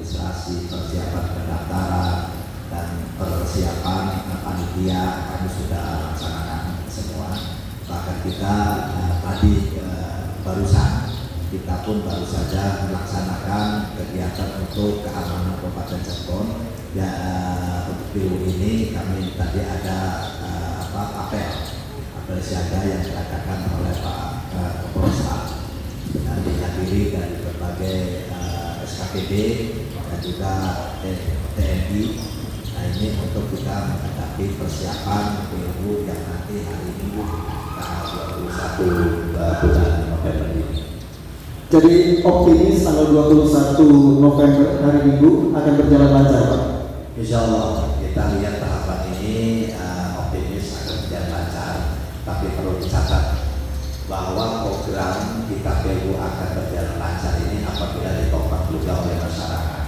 administrasi, persiapan pendaftaran, dan persiapan panitia kami sudah laksanakan semua. Bahkan kita tadi barusan kita pun baru saja melaksanakan kegiatan untuk keamanan Kabupaten Cirebon. Ya, untuk PILU ini kami tadi ada apel siaga yang diadakan oleh Pak Kapolres dan dihadiri dari berbagai SKPD dan juga TNI. Nah, ini untuk kita menghadapi persiapan PILU yang nanti hari Minggu tanggal 21 bulan November ini. Jadi optimis tanggal 21 November hari Minggu akan berjalan lancar, Pak? Insya Allah kita lihat tahapan ini optimis akan berjalan lancar, tapi perlu dicatat bahwa program kita PILU akan berjalan lancar ini apabila ditopang juga oleh masyarakat.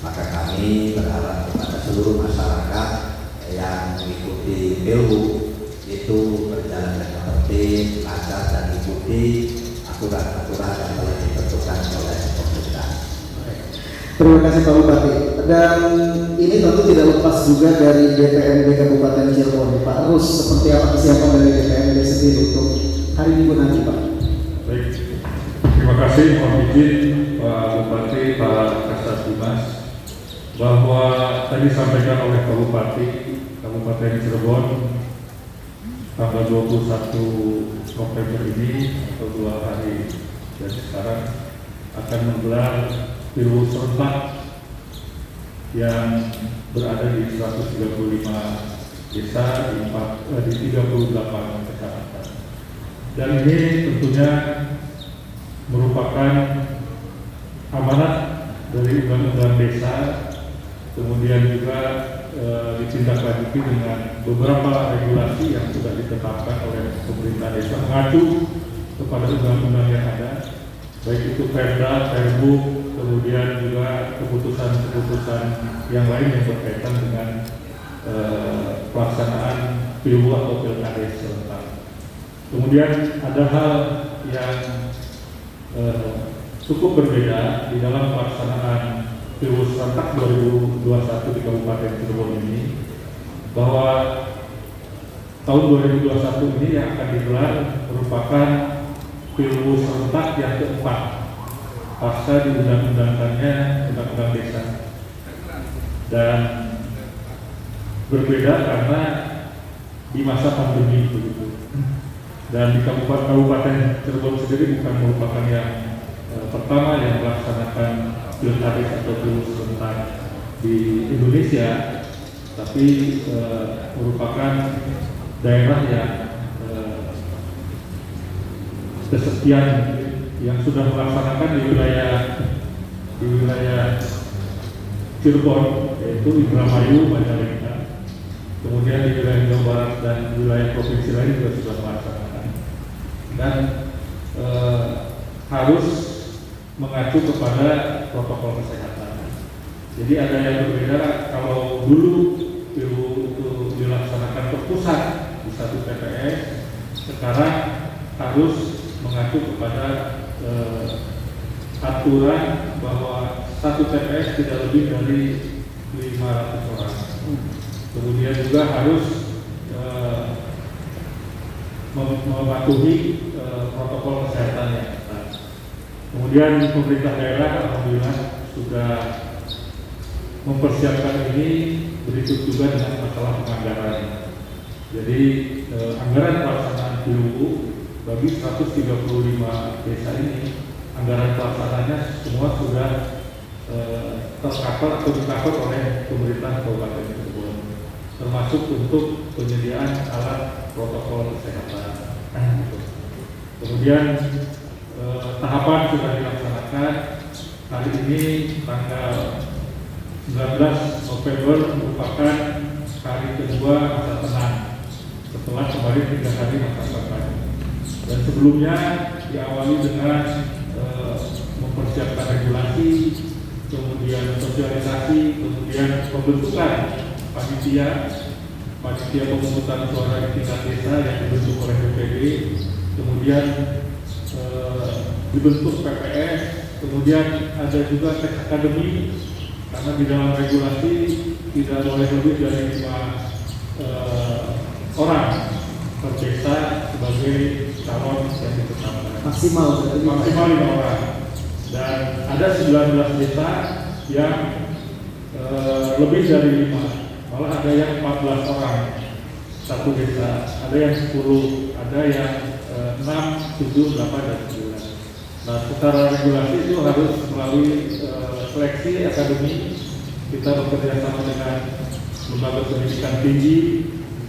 Maka kami berharap kepada seluruh masyarakat yang mengikuti PILU itu berjalan dengan tertib, lancar, dan ikuti aturan-aturan yang telah ditentukan oleh pemerintah. Terima kasih Pak Bupati. Dan ini tentu tidak lepas juga dari DPRD Kabupaten Cirebon. Pak Rus, seperti apa kesiapan dari DPRD sendiri untuk hari Minggu nanti, Pak? Baik, terima kasih mohon izin Pak Bupati, Pak Kasat Dimas, bahwa tadi disampaikan oleh Pak Bupati Kabupaten Cirebon tanggal 21 November ini atau 2 hari dari sekarang akan menggelar PILU serentak yang berada di 135 desa di 38 kecamatan. Dan ini tentunya merupakan amanat dari Undang-Undang Desa, kemudian juga ditindaklanjuti dengan beberapa regulasi yang sudah ditetapkan oleh pemerintah desa mengacu kepada undang-undang yang ada, baik itu Perda, Perbuk, kemudian juga keputusan-keputusan yang lain yang berkaitan dengan pelaksanaan PILU atau Pilkada serentak. Kemudian ada hal yang cukup berbeda di dalam pelaksanaan PILU serentak 2021 di Kabupaten Cirebon ini, bahwa tahun 2021 ini yang akan digelar merupakan PILU serentak yang keempat pasca diundang-undangkannya Undang-Undang Desa, dan berbeda karena di masa pandemi begitu. Dan di Kabupaten Cirebon sendiri bukan merupakan yang pertama yang melaksanakan pilkada atau PILU serentak di Indonesia, tapi merupakan daerah yang kesekian yang sudah melaksanakan di wilayah Cirebon, yaitu Indramayu, Majalengka, kemudian di wilayah Jawa Barat dan wilayah provinsi lain juga sudah melaksanakan, dan harus mengacu kepada protokol kesehatan. Jadi ada yang berbeda. Kalau dulu PILU itu dilaksanakan terpusat di satu TPS, sekarang harus mengacu kepada aturan bahwa satu TPS tidak lebih dari 500 orang. Kemudian juga harus mematuhi protokol kesehatan yang ketat. Kemudian pemerintah daerah alhamdulillah sudah mempersiapkan ini, berikut juga dengan masalah penganggaran. Jadi anggaran pelaksanaan PILU bagi 135 desa ini, anggaran pelaksananya semua sudah tercover atau di-cover oleh pemerintah Kabupaten Cirebon, termasuk untuk penyediaan alat protokol kesehatan. Kemudian tahapan sudah dilaksanakan. Hari ini tanggal 19 November merupakan hari kedua masa tenang setelah kemarin 3 hari masa kampanye. Dan sebelumnya diawali dengan mempersiapkan regulasi, kemudian sosialisasi, kemudian pembentukan panitia pemungutan suara di tingkat desa yang dibentuk oleh DPD, kemudian dibentuk PPS, kemudian ada juga tes akademi karena di dalam regulasi tidak boleh lebih dari 5 orang per desa sebagai calon yang ditetapkan. Maksimal 5 orang. Dan ada 19 desa yang lebih dari 5, malah ada yang 14 orang satu desa, ada yang 10, ada yang 6, 7, 8, dan 9. Nah, secara regulasi itu harus melalui seleksi akademi. Kita bekerja sama dengan lembaga pendidikan tinggi,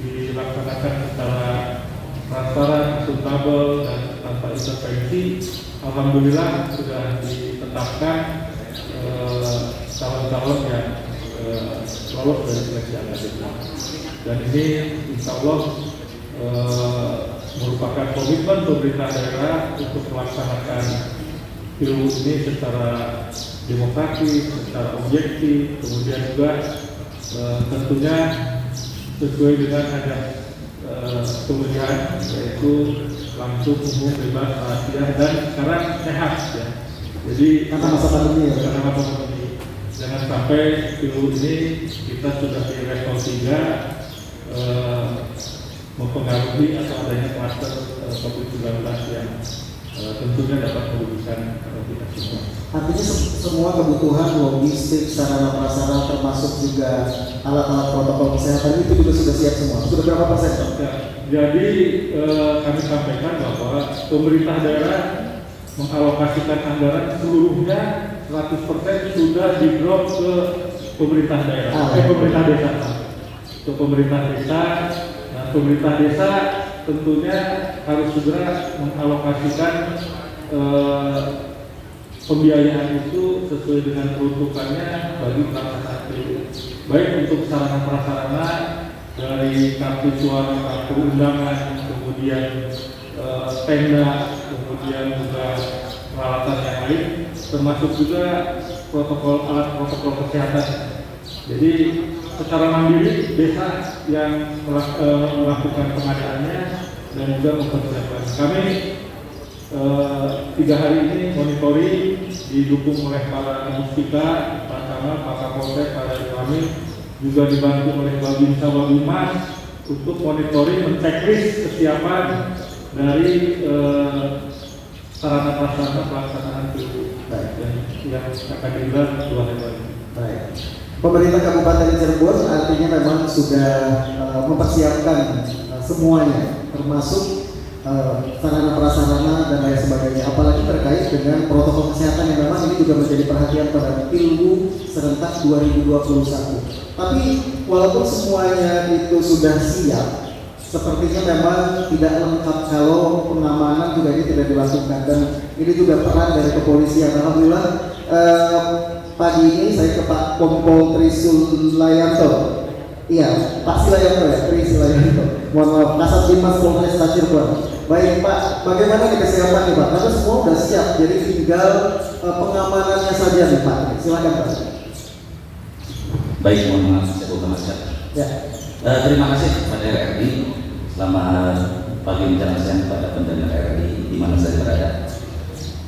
dilaksanakan secara transparan, akuntabel, dan tanpa intervensi. Alhamdulillah sudah ditetapkan calon-calon yang lolos dari seleksi akademik. Dan ini insya Allah merupakan komitmen pemerintah daerah untuk melaksanakan PILU ini secara demokratis, secara objektif, kemudian juga tentunya sesuai dengan ada pemilihan, yaitu langsung, umum, bebas, rahasia, dan sekarang sehat ya. Jadi karena masa pandemi ya. Karena masa pandemi, jangan sampai PILU ini kita sudah di level 3 mempengaruhi atau adanya kluster COVID-19 yang tentunya dapat merugikan kita semua. Artinya semua kebutuhan logistik, sarana prasarana termasuk juga alat-alat protokol kesehatan itu juga sudah siap semua. Sudah berapa persen? Ya, jadi kami sampaikan bahwa pemerintah daerah mengalokasikan anggaran seluruhnya 100% sudah di-drop ke pemerintah daerah, pemerintah desa. Ke pemerintah desa. Nah, pemerintah desa tentunya harus segera mengalokasikan pembiayaan itu sesuai dengan peruntukannya bagi pelaksanaan PILU, baik untuk sarana prasarana dari kartu suara, kartu undangan, kemudian tenda, kemudian juga peralatan yang lain, termasuk juga alat protokol kesehatan. Jadi secara mandiri desa yang melakukan pengadaannya dan juga mempersiapkan. Kami 3 hari ini monitoring didukung oleh para muspika, Pak Camat, Pak Kapolsek, para kami juga dibantu oleh Babinsa Wabimas untuk monitoring, menceklis kesiapan dari sarana prasarana pelaksanaan PILU yang akan digelar 2 hari lagi. Baik. Pemerintah Kabupaten Cirebon artinya memang sudah mempersiapkan semuanya, termasuk sarana prasarana dan lain sebagainya. Apalagi terkait dengan protokol kesehatan yang memang ini juga menjadi perhatian pada PILU serentak 2021. Tapi walaupun semuanya itu sudah siap, sepertinya memang tidak lengkap kalau pengamanan juga ini tidak dilakukan, dan ini juga peran dari kepolisian. Alhamdulillah pagi ini saya ke Pak Kompol Trisulayanto. Iya, Pak Silayanto ya, Trisulayanto. Mohon maaf, Kasat Dimas Polresta Cirebon. Baik Pak, bagaimana nih kesiapan nih Pak? Karena semua sudah siap, jadi tinggal pengamanannya saja nih Pak. Silakan Pak. Baik, mohon maaf, saya buka masker. Ya. Terima kasih kepada RRI. Selamat pagi menjelang siang kepada pendengar RRI di mana saya berada.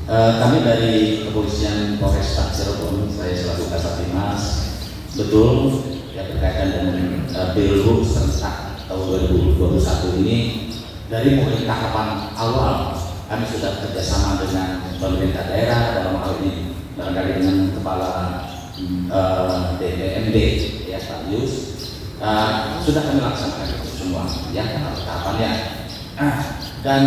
Kami dari Kepolisian Polresta Cirebon, saya selaku Kasat Dimas, betul ya berkaitan dengan PILU serentak tahun 2021 ini. Dari mulai tahapan awal kami sudah kerjasama dengan pemerintah daerah, dalam hal ini barangkali dengan Kepala DPMD ya Pak Yus, sudah kami laksanakan itu semua ya tahapannya. Dan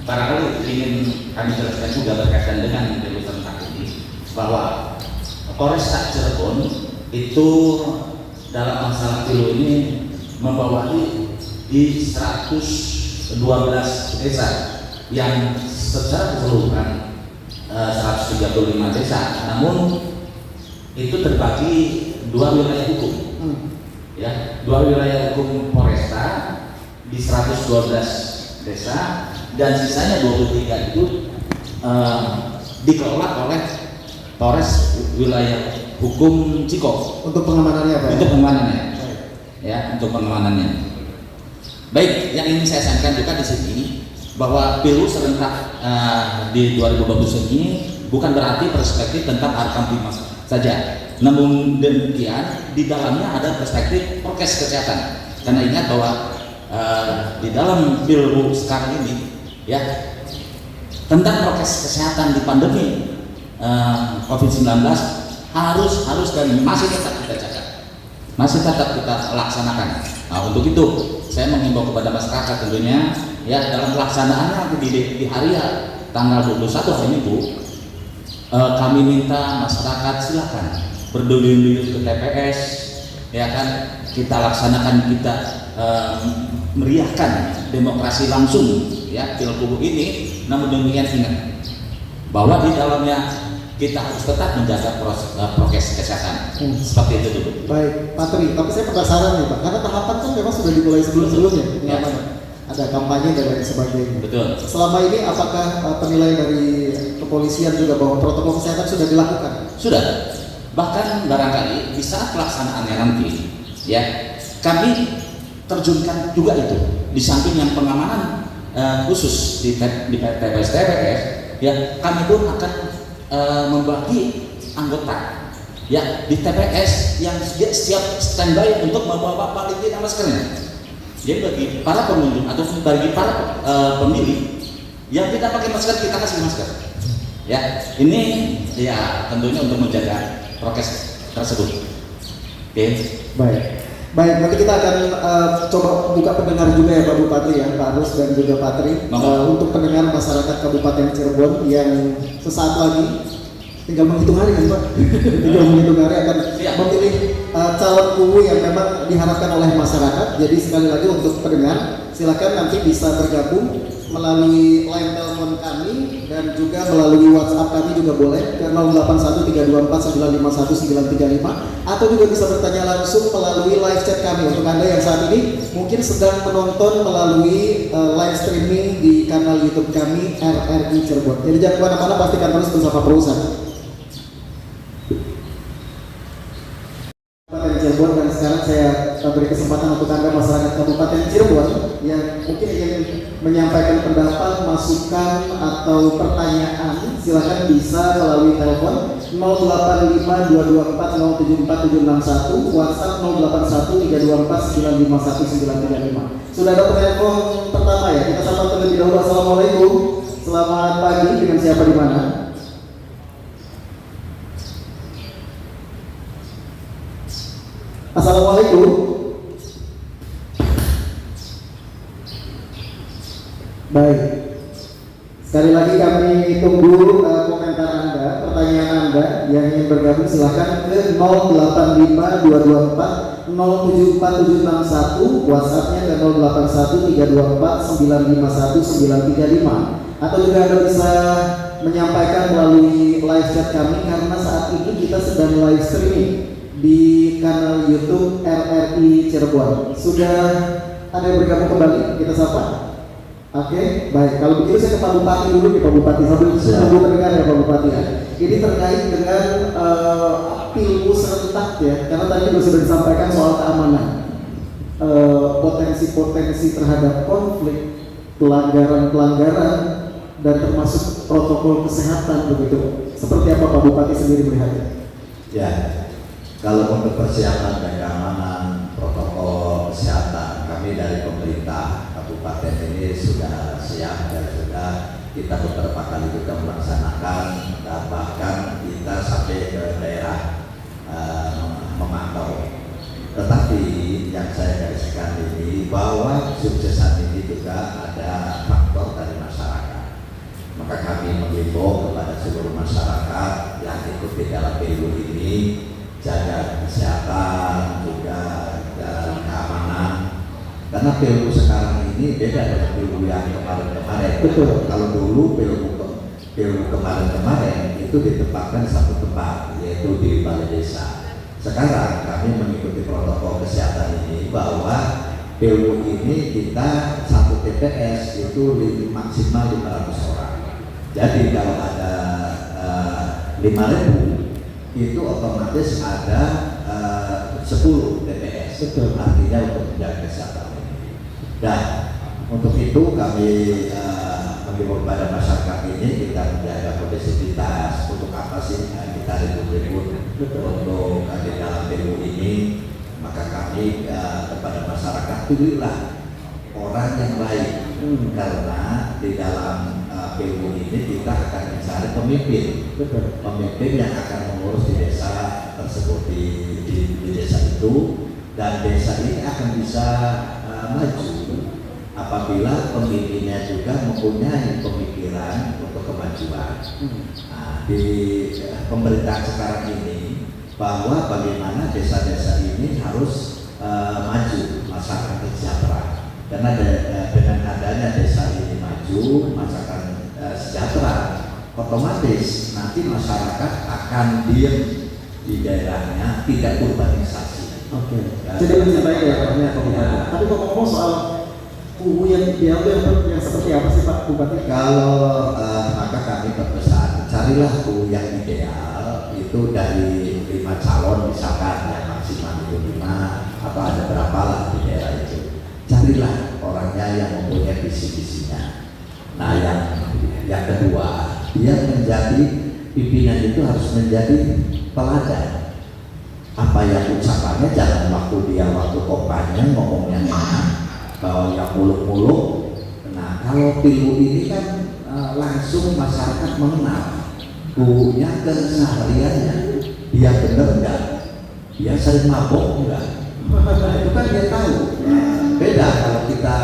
barangkali ingin kami jelaskan juga berkaitan dengan PILU serentak ini bahwa Polresta Cirebon itu dalam masalah PILU ini membawahi di 112 desa yang secara keseluruhan 135 desa, namun itu terbagi 2 wilayah hukum ya, 2 wilayah hukum Polresta di 112 desa, dan sisanya 23 itu dikelola oleh Polres wilayah hukum Ciko Untuk pengamanannya Pak? untuk pengamanannya ya, untuk pengamanannya. Baik, yang ingin saya sampaikan juga di sini bahwa PILU serentak di 2020 ini bukan berarti perspektif tentang harkam Dimas saja. Namun demikian di dalamnya ada perspektif prokes kesehatan. Karena ingat bahwa di dalam Pilgub sekarang ini ya tentang prokes kesehatan di pandemi COVID-19 harus dan masih tetap kita jaga, masih tetap kita laksanakan. Nah, untuk itu saya menghimbau kepada masyarakat tentunya ya dalam pelaksanaannya di hari tanggal 21 hari Minggu kami minta masyarakat silakan berduyun-duyun ke TPS ya kan, kita laksanakan, kita meriahkan demokrasi langsung ya Pilgub ini. Namun demikian ingat bahwa di dalamnya kita harus tetap menjaga prokes kesehatan. Seperti itu dulu. Baik, Pak Tri, tapi saya penasaran nih Pak, karena tahapan kan memang sudah dimulai sebelumnya ya. Ada kampanye dan lain sebagainya. Betul. Selama ini apakah penilaian dari kepolisian juga bahwa protokol kesehatan sudah dilakukan? Sudah. Bahkan barangkali di saat pelaksanaannya nanti ya kami terjunkan juga itu di samping yang pengamanan khusus di TPS ya, kami pun akan membagi anggota ya di TPS yang siap standby untuk membawa paling tidak maskernya. Jadi bagi para pengunjung atau bagi para pemilih yang tidak pakai masker, kita kasih masker ya. Ini ya tentunya untuk menjaga prokes tersebut. Oke. Baik, nanti kita akan coba buka pendengar juga ya Pak Bupati ya, Pak Arus dan juga Pak Tri, untuk pendengar masyarakat Kabupaten Cirebon yang sesaat lagi tinggal menghitung hari kan Pak, tinggal menghitung hari akan memilih calon kubu yang memang diharapkan oleh masyarakat. Jadi sekali lagi untuk pendengar silakan nanti bisa bergabung melalui line telepon kami dan juga melalui WhatsApp kami juga boleh ke 081324951935 atau juga bisa bertanya langsung melalui live chat kami untuk Anda yang saat ini mungkin sedang menonton melalui live streaming di kanal YouTube kami RRI Cirebon. Jadi jangan kemana-mana, pastikan terus bersama perusahaan Cirebon. Dan sekarang saya beri kesempatan untuk Anda masyarakat Kabupaten Cirebon yang mungkin ingin menyampaikan pendapat, masukan atau pertanyaan, silakan bisa melalui telepon 085224074761, WhatsApp 081324951935. Sudah ada telepon pertama ya, kita sapa terlebih dahulu. Assalamualaikum, selamat pagi, dengan siapa di mana? Assalamualaikum. Baik, sekali lagi kami tunggu komentar Anda, pertanyaan Anda yang ingin bergabung silahkan ke 085224074761, WhatsAppnya ke 081324951935, atau juga Anda bisa menyampaikan melalui live chat kami karena saat ini kita sedang live streaming di kanal YouTube RRI Cirebon. Sudah ada yang bergabung kembali? Kita sapa. Oke, baik. Kalau begitu saya ke Pak Bupati dulu nih, Pak Bupati. Sambil menunggu pendengar ya Pak Bupati. Ini terkait dengan Pilgub serentak ya, karena tadi sudah disampaikan soal keamanan, potensi-potensi terhadap konflik, pelanggaran-pelanggaran, dan termasuk protokol kesehatan begitu. Seperti apa Pak Bupati sendiri melihatnya? Ya. Kalau untuk persiapan dan keamanan protokol kesehatan, kami dari pemerintah kabupaten ini sudah siap dan sudah kita beberapa kali juga melaksanakan, dan bahkan kita sampai ke daerah memantau. Tetapi yang saya gariskan ini bahwa suksesan ini juga ada faktor dari masyarakat. Maka kami mengimbau kepada seluruh masyarakat yang ikut di dalam Pilgub ini, jaga kesehatan juga dan keamanan, karena Pilgub sekarang ini beda dengan Pilgub yang kemarin-kemarin. Betul. Kalau dulu Pilgub kemarin-kemarin itu ditempatkan satu tempat, yaitu di balai desa. Sekarang kami mengikuti protokol kesehatan ini bahwa Pilgub ini kita satu TPS itu maksimal 500 orang. Jadi kalau ada 5.000 itu otomatis ada 10 TPS. Betul. Artinya untuk menjaga kesehatan ini. Dan untuk itu kami menghimbau kepada masyarakat ini kita menjaga kondisivitas. Untuk apa sih kita ribut-ribut untuk di dalam PU ini? Maka kami kepada masyarakat, pilihlah orang yang baik, karena di dalam PU ini kita akan mencari pemimpin yang akan mengurus di desa tersebut, di desa itu, dan desa ini akan bisa maju apabila pemimpinnya juga mempunyai pemikiran untuk kemajuan. Nah, di pemerintahan sekarang ini, bahwa bagaimana desa-desa ini harus maju, masyarakat sejahtera. Karena dengan adanya desa ini maju, masyarakat sejahtera, otomatis nanti masyarakat akan diam di daerahnya, tidak urbanisasi. Oke. Jadi mencintai daerahnya Pak Bupati. Tapi kok ngomong soal kubu yang diambil yang seperti apa sih Pak Bupati? Kalau maka kami berpesan, carilah kubu yang ideal itu dari 5 calon misalkan, yang maksimal itu 5 atau ada berapa lah di daerah itu. Carilah orangnya yang mempunyai visi-visinya. Nah, yang kedua, dia menjadi pimpinan itu harus menjadi teladan. Apa yang ucapannya jangan waktu kampanye ngomongnya enak, bahwa yang muluk-muluk. Nah, kalau PILU ini kan langsung masyarakat mengenal punya kesehariannya, dia benar enggak, dia sering mabok enggak. Nah, itu kan dia tahu. Beda kalau kita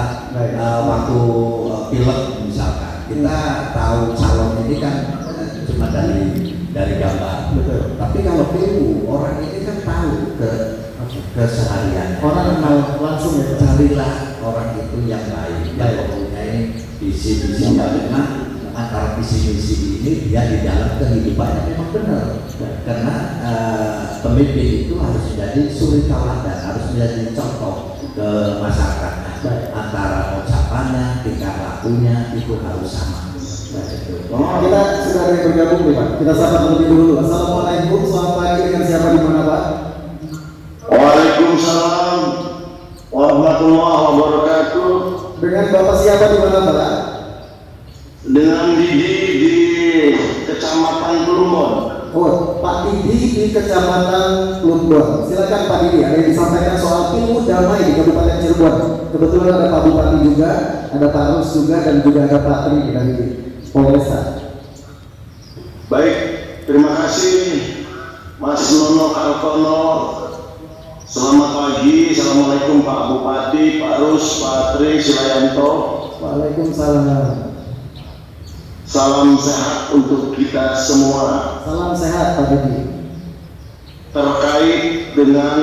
waktu pilek misalkan, kita tahu calon ini kan cuma dari gambar. Betul. Tapi kalau PILU, orang ini kan tahu keseharian. Orang kenal langsung ya. Carilah orang itu yang baik, yang mempunyai visi-visi yang memang antara visi-visi ini dia di dalam kehidupannya memang benar. Karena pemimpin itu harus menjadi suri tauladan, harus menjadi contoh ke masyarakat. Antara ucapannya, tingkah lakunya itu harus sama. Kita sudah ada yang bergabung nih Pak. Kita sapa terlebih dulu. Assalamualaikum, selamat pagi, dengan siapa di mana Pak? Waalaikumsalam warahmatullahi wabarakatuh. Dengan Bapak siapa di mana Pak? Dengan Didi di Kecamatan Plumbon. Oh, Pak Didi di Kecamatan Plumbon. Silakan Pak Didi, ada yang disampaikan soal PILU damai di Kabupaten Cirebon. Kebetulan ada Pak Bupati juga, ada Pak Rus juga, dan juga ada Pak Tri dari Polresta. Baik, terima kasih Mas Nono Kartono. Selamat pagi, assalamualaikum Pak Bupati, Pak Rus, Pak Tri Silayanto. Waalaikumsalam. Salam sehat untuk kita semua. Salam sehat Pak Didi. Terkait dengan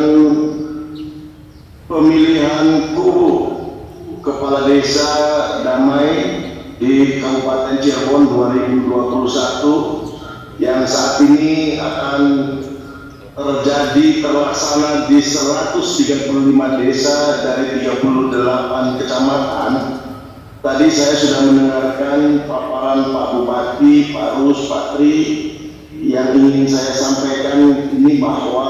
pemilihan kubu Kepala Desa Damai di Kabupaten Cirebon 2021 yang saat ini akan terlaksana di 135 desa dari 38 kecamatan. Tadi saya sudah mendengarkan paparan Pak Bupati, Pak Rus, Pak Tri. Yang ingin saya sampaikan ini bahwa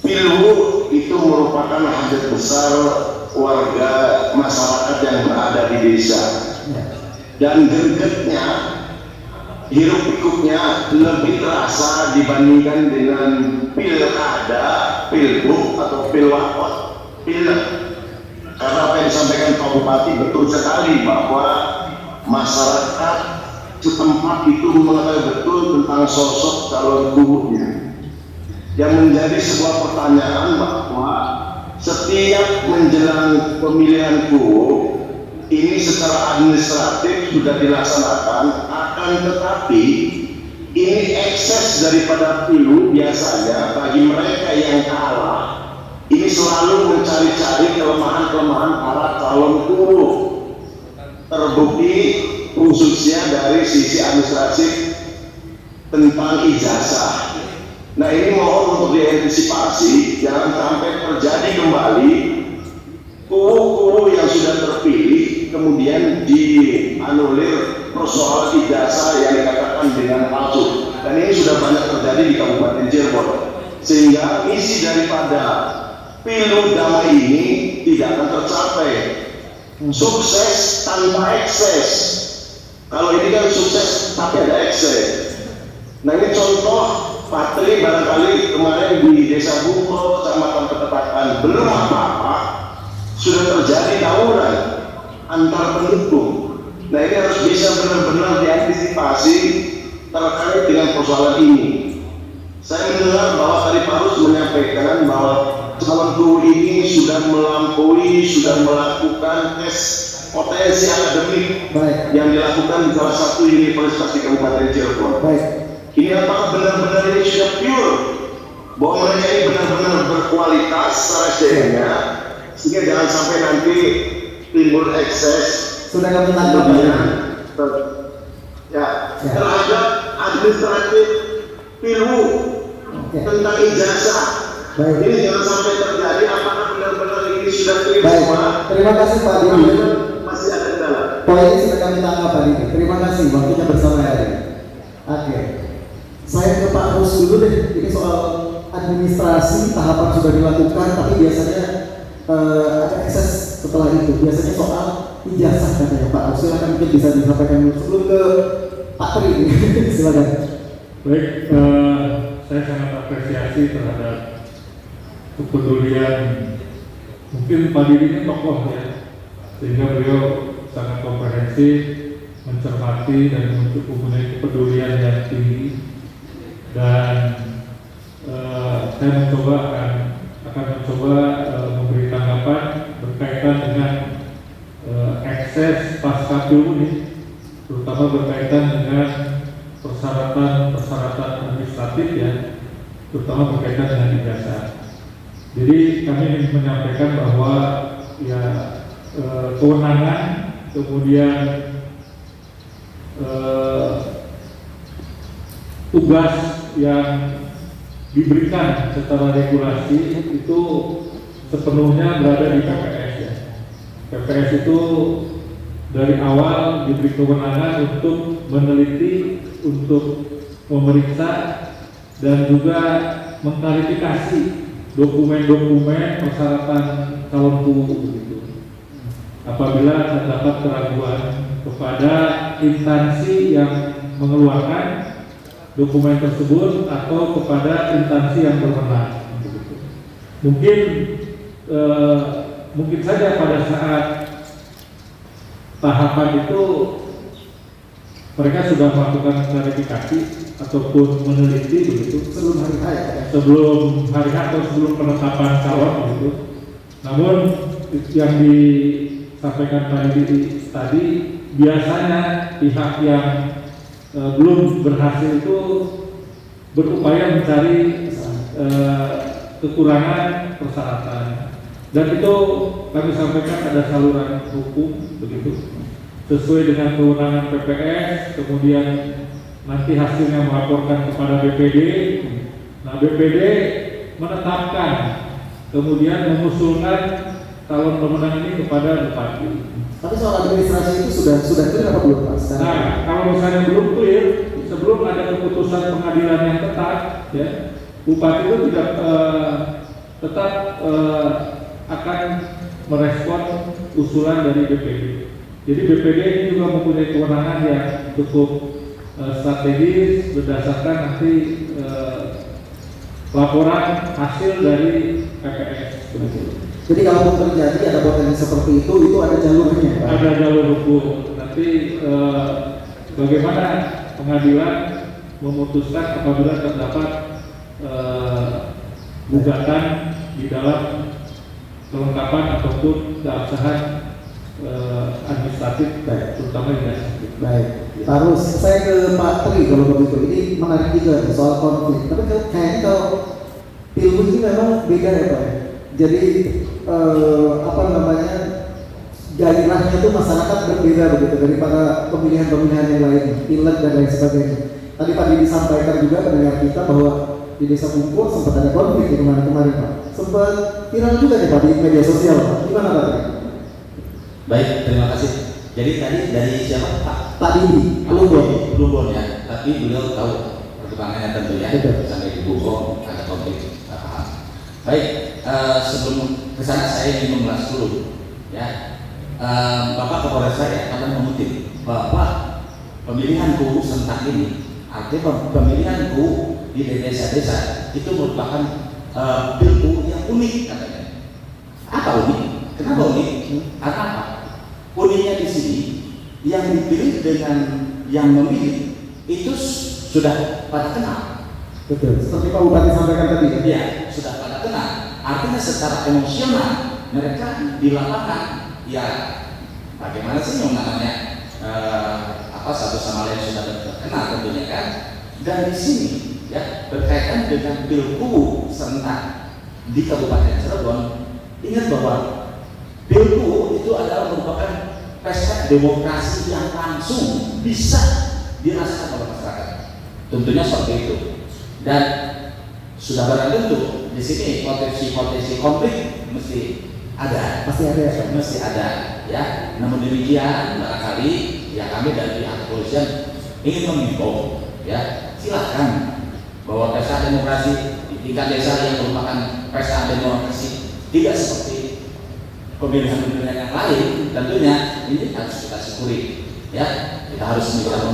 PILU itu merupakan hajat besar warga masyarakat yang berada di desa. Dan gregetnya, hiruk pikuknya lebih terasa dibandingkan dengan pilkada, pilgub atau pilwakot, pilek. Karena apa yang disampaikan Pak Bupati betul sekali bahwa masyarakat setempat itu mengetahui betul tentang sosok calon kubunya. Yang menjadi sebuah pertanyaan bahwa setiap menjelang pemilihan kubu ini secara administratif sudah dilaksanakan, akan tetapi ini ekses daripada PILU biasanya bagi mereka yang kalah ini selalu mencari-cari kelemahan-kelemahan para calon kubu. Terbukti khususnya dari sisi administrasi tentang ijazah. Nah, ini mohon untuk diantisipasi, jangan sampai terjadi kembali kubu-kubu yang sudah terpilih kemudian dianulir persoalan ijazah yang dikatakan dengan palsu. Dan ini sudah banyak terjadi di Kabupaten Cirebon, sehingga misi daripada PILU damai ini tidak akan tercapai. Sukses tanpa ekses. Kalau ini kan sukses tapi ada ekses. Nah ini contoh Pak Tri barangkali kemarin di Desa Bungko, Kecamatan Ketetapan, belum apa-apa sudah terjadi tawuran antar pendukung. Nah ini harus bisa benar-benar diantisipasi terkait dengan persoalan ini. Saya mendengar bahwa tadi Pak Rus menyampaikan bahwa calon guru ini sudah melakukan tes potensi akademik yang dilakukan di salah satu universitas di Kabupaten Cirebon. Ini apakah benar-benar ini sudah pure bahwa mereka ini benar-benar berkualitas secara SDM-nya, sehingga jangan sampai nanti timbul ekses Sudah kami tangkap terhadap administratif pilwu tentang ijazah. Ini jangan sampai terjadi. Apakah benar-benar ini sudah clear semua? Terima kasih Pak Didi. Masih ada kendala. Poin ini sudah kami tangkap Pak Didi. Terima kasih waktunya bersama hari. Oke. Saya ke Pak Rus dulu deh. Ini soal administrasi tahapan sudah dilakukan, tapi biasanya ada ekses setelah itu. Biasanya soal ijazah katanya Pak Rus. Silakan mungkin bisa disampaikan dulu sebelum ke Pak Tri. Silakan. Baik, saya sangat apresiasi terhadap kepedulian, mungkin Pak Didi ini tokoh ya, sehingga beliau sangat komprehensif, mencermati dan mempunyai kepedulian yang tinggi. Dan saya akan mencoba memberi tanggapan berkaitan dengan ekses pasca ini, terutama berkaitan dengan persyaratan administratif ya, terutama berkaitan dengan ijazah. Jadi kami ingin menyampaikan bahwa ya kewenangan, kemudian tugas yang diberikan secara regulasi itu sepenuhnya berada di PPS ya. PPS itu dari awal diberi kewenangan untuk meneliti, untuk memeriksa dan juga mengklarifikasi dokumen-dokumen persyaratan calon guru begitu. Apabila terdapat keraguan kepada instansi yang mengeluarkan dokumen tersebut atau kepada instansi yang berwenang. Mungkin saja pada saat tahapan itu mereka sudah melakukan klarifikasi ataupun meneliti begitu sebelum hari H atau sebelum penetapan calon begitu. Namun yang disampaikan tadi biasanya pihak yang belum berhasil itu berupaya mencari kekurangan persyaratan, dan itu kami sampaikan ada saluran hukum begitu sesuai dengan kewenangan PPS, kemudian nanti hasilnya melaporkan kepada BPD. Nah, BPD menetapkan, kemudian mengusulkan calon pemenang ini kepada Bupati. Tapi soal administrasi itu sudah clear apa belum Pak? Nah, kalau misalnya belum clear, sebelum ada keputusan pengadilan yang tetap, ya, Bupati itu tidak tetap akan merespon usulan dari BPD. Jadi BPD ini juga mempunyai kewenangan yang cukup strategis berdasarkan nanti laporan hasil dari PPS. Jadi kalau terjadi ada potensi seperti itu ada jalurnya Pak? Ada jalur hukum. Nanti bagaimana pengadilan memutuskan apabila terdapat gugatan di dalam kelengkapan ataupun keabsahan administratif, terutama ijazah. Baik. Terus saya ke Pak Tri kalau begitu. Ini menarik juga soal konflik. Tapi kayaknya kalau ilmu ini memang beda ya Pak. Jadi gairahnya itu masyarakat berbeda begitu daripada pemilihan-pemilihan yang lain, pileg dan lain sebagainya. Tadi Pak Didi sampaikan juga pendengar kita bahwa di Desa Bungko sempat ada konflik di kemarin Pak. Sempat viral juga nih Pak di media sosial Pak. Gimana Pak? Baik, terima kasih. Jadi tadi dari siapa Pak? Pak Didi, Plumbon ya. Tapi beliau tahu perkembangannya tentu ya. Sampai di Bungko ada konflik. Baik, sebelum kesana saya ingin mengulas dulu ya. Bapak Kapolres saya akan mengutip bahwa pemilihan KU serentak ini, artinya pemilihan KU di desa-desa itu merupakan pilku yang unik katanya. Apa unik? Kenapa unik? Karena apa? Uniknya di sini yang dipilih dengan yang memilih itu sudah pada kenal. Betul. Seperti Pak Bupati sampaikan tadi. Ya, sudah pada kenal. Artinya secara emosional mereka di lapangan, ya bagaimana sih yang namanya satu sama lain sudah terkenal tentunya kan. Dan di sini ya berkaitan dengan pilku serentak di Kabupaten Cirebon, ingat bahwa pilku itu adalah merupakan pesta demokrasi yang langsung bisa dirasakan oleh masyarakat. Tentunya seperti itu. Dan sudah barang tentu di sini potensi konflik mesti ada. Mesti ada. Ya. Namun demikian barangkali ya kami dari pihak kepolisian ingin mengimbau ya silakan bahwa pesta demokrasi di tingkat desa yang merupakan pesta demokrasi tidak seperti pemilihan-pemilihan yang lain, tentunya ini harus kita syukuri ya. Kita harus bisa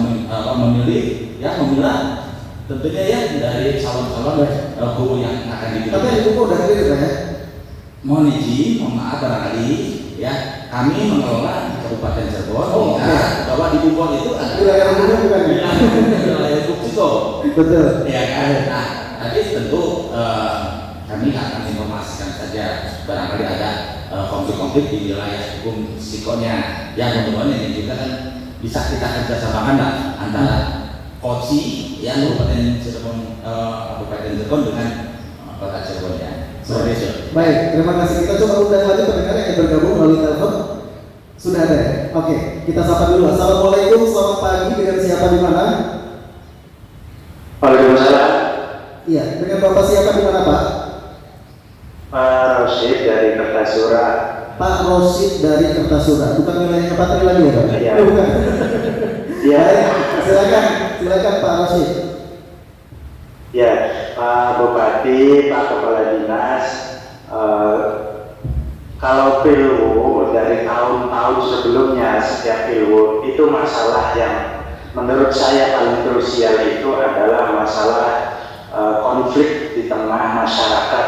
memilih ya, memilah tentunya ya dari calon-calon kubu yang akan dipilih. Tapi itu udah clear ya. Mohon izin, mohon maaf barangkali ya kami mengelola di Kabupaten Cirebon bahwa di Bogor itu ada wilayah hukumnya bukan ya? wilayah hukum juga. Betul. Ya kan. Nah, tapi tentu kami akan informasikan saja barangkali ada konflik-konflik di wilayah hukum sikonya yang mudah-mudahan ini juga kan bisa kita kerjasamakan lah antara Koci yang Kabupaten Cirebon dengan Kota Cirebon ya. Seperti itu. Baik, terima kasih. Kita coba undang lagi pendengar yang bergabung melalui telepon. Sudah ada ya? Oke, kita sapa dulu. Assalamualaikum, selamat pagi. Dengan siapa di mana? Waalaikumsalam. Iya, dengan Bapak siapa di mana Pak? Pak Rosid dari Kertasura. Pak Rosid dari Kertasura. Bukan wilayahnya Pak Tri lagi ya Pak? Iya. Bukan. Iya. Baik, silakan Pak Rosid. Ya, Pak Bupati, Pak Kepala Dinas, kalau pilwu dari tahun-tahun sebelumnya setiap pilwu itu masalah yang menurut saya paling krusial itu adalah masalah konflik di tengah masyarakat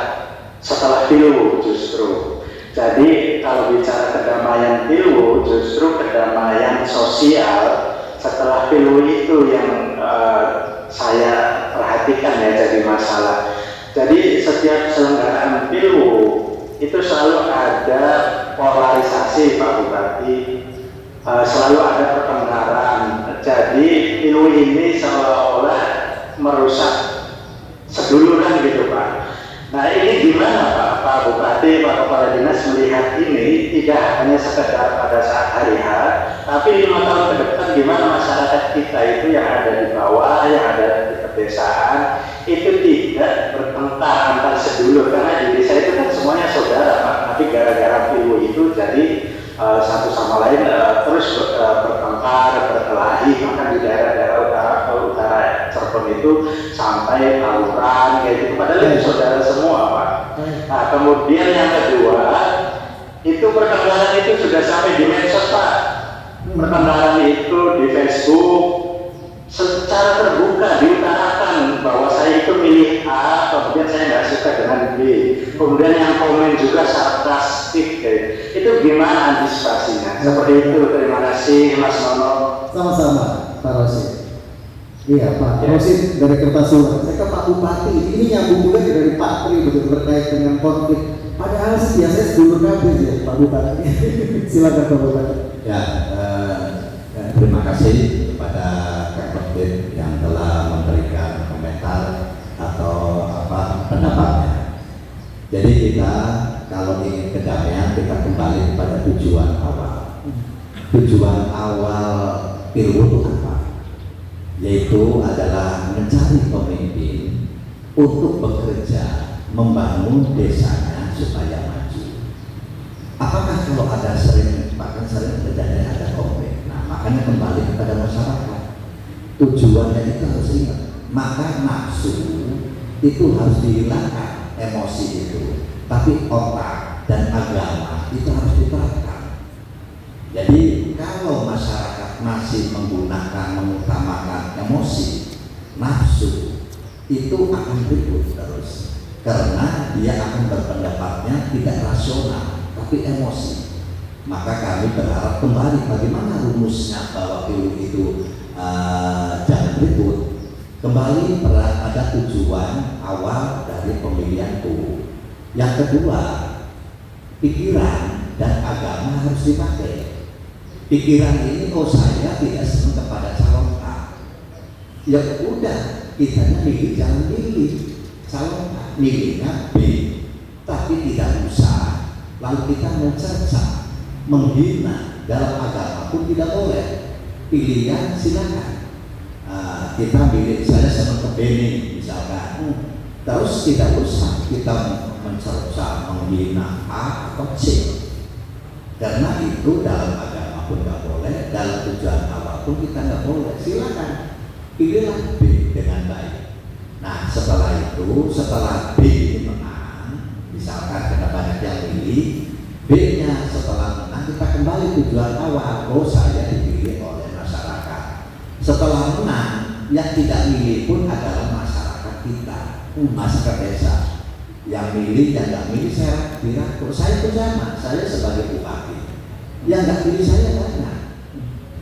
setelah pilwu justru. Jadi kalau bicara kedamaian pilwu, justru kedamaian sosial setelah pilwu itu yang saya perhatikan ya jadi masalah. Jadi setiap selenggaraan pilwu itu selalu ada polarisasi Pak Bupati, selalu ada pertengkaran. Jadi pilwu ini seolah-olah merusak seduluran gitu Pak. Nah ini gimana Pak Bupati, Pak Kepala Dinas melihat ini tidak hanya sekedar pada saat hari H, tapi 5 tahun ke depan gimana masyarakat kita itu yang ada di bawah, yang ada di pedesaan itu tidak bertengkar antar sedulur, karena di desa itu kan semuanya saudara Pak, tapi gara-gara pilwu itu jadi satu sama lain terus bertengkar, berkelahi, bahkan di daerah-daerah utara Cirebon itu sampai tawuran kayak gitu, padahal itu saudara semua Pak. Nah kemudian yang kedua itu pertengkaran itu sudah sampai di medsos Pak, pertengkaran itu di Facebook secara terbuka diutarakan bahwa saya itu milih A, kemudian saya nggak suka dengan B, kemudian yang komen juga sarkastik itu gimana antisipasinya? Seperti itu. Terima kasih Mas Nono. Sama-sama Pak Rosid. Iya Pak Rosid dari Kertasura. Saya ke Pak Bupati. Ini nyambung juga dari Pak Tri betul terkait dengan konflik. Padahal sih biasanya sedulur kabeh ya Pak Bupati. Silakan Pak Bupati. Ya, terima kasih kepada Kepala yang telah memberikan komentar atau pendapatnya. Jadi kita kalau ingin kedamaian kita kembali kepada tujuan awal. Tujuan awal pilwu itu apa? Yaitu adalah mencari pemimpin untuk bekerja membangun desanya supaya maju. Apakah kalau ada bahkan sering terjadi ada konflik? Nah, makanya kembali kepada masyarakat. Tujuannya itu harus ingat. Maka nafsu itu harus dihilangkan, emosi itu. Tapi otak dan agama itu harus diterapkan. Jadi kalau masyarakat masih mengutamakan emosi, nafsu, itu akan ribut terus, karena dia akan berpendapatnya tidak rasional tapi emosi. Maka kami berharap kembali bagaimana rumusnya bahwa pilu itu jangan ribut, kembali pada tujuan awal dari pemilihan kubu. Yang kedua, pikiran dan agama harus dipakai. Pikiran ini, oh saya tidak senang kepada calon A, ya udah kita milih, jangan milih calon A, milihnya B. Tapi tidak usah lalu kita mencerca, menghina. Dalam agama pun tidak boleh. Pilihan silakan. Kita milih, saya senang ke Beni misalkan, terus tidak usah kita mencerca, menghina A atau C, karena itu dalam agama pun nggak boleh, dalam tujuan awal pun kita nggak boleh. Silakan pilihlah B dengan baik. Nah setelah itu, setelah B ini menang, misalkan karena banyak yang pilih, B-nya setelah menang kita kembali tujuan awal. Oh saya dipilih oleh masyarakat. Setelah menang, yang tidak milih pun adalah masyarakat kita, masyarakat desa. Yang milih dan nggak milih saya dirangkul. Saya pun sama, saya sebagai bupati. Yang nggak pilih saya banyak,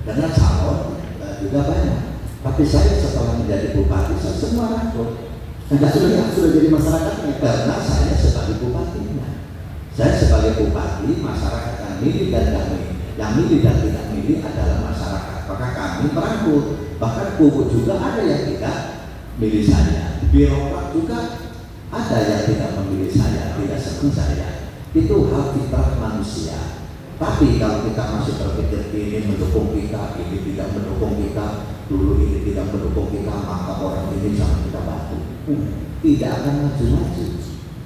karena calon juga banyak. Tapi saya setelah menjadi bupati, saya semua rangkul. Sudah jadi masyarakatnya. Karena saya sebagai bupatinya. Saya sebagai bupati, masyarakat yang milih dan tidak milih, yang milih dan tidak milih adalah masyarakat. Maka kami merangkul. Bahkan kubu juga ada yang tidak milih saya. Birokrat juga ada yang tidak memilih saya, tidak senang saya. Itu hal fitrah manusia. Tapi kalau kita masih berpikir ini mendukung kita, ini tidak mendukung kita, dulu ini tidak mendukung kita, maka orang ini jangan kita bantu. Tidak akan maju-maju.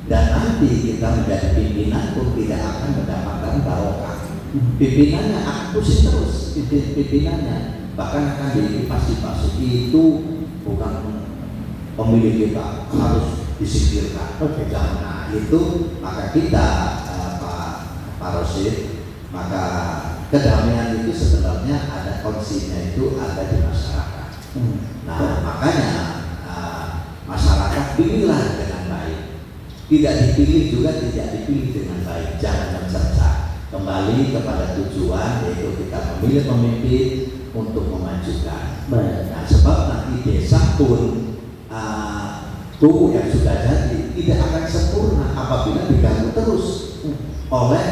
Dan nanti kita menjadi pimpinan pun tidak akan mendapatkan barokah. Pimpinannya akan pusing terus, pimpinannya bahkan akan dikipas-kipas. Itu bukan pemilih kita, harus disingkirkan. Nah itu maka kita Pak Rosid, maka kedamaian itu sebenarnya ada konsepnya, itu ada di masyarakat. Nah makanya masyarakat pilihlah dengan baik, tidak dipilih juga tidak dipilih dengan baik, jangan mencerca. Kembali kepada tujuan, yaitu kita memilih pemimpin untuk memajukan. Nah sebab nanti desa pun kubu yang sudah jadi tidak akan sempurna apabila diganggu terus oleh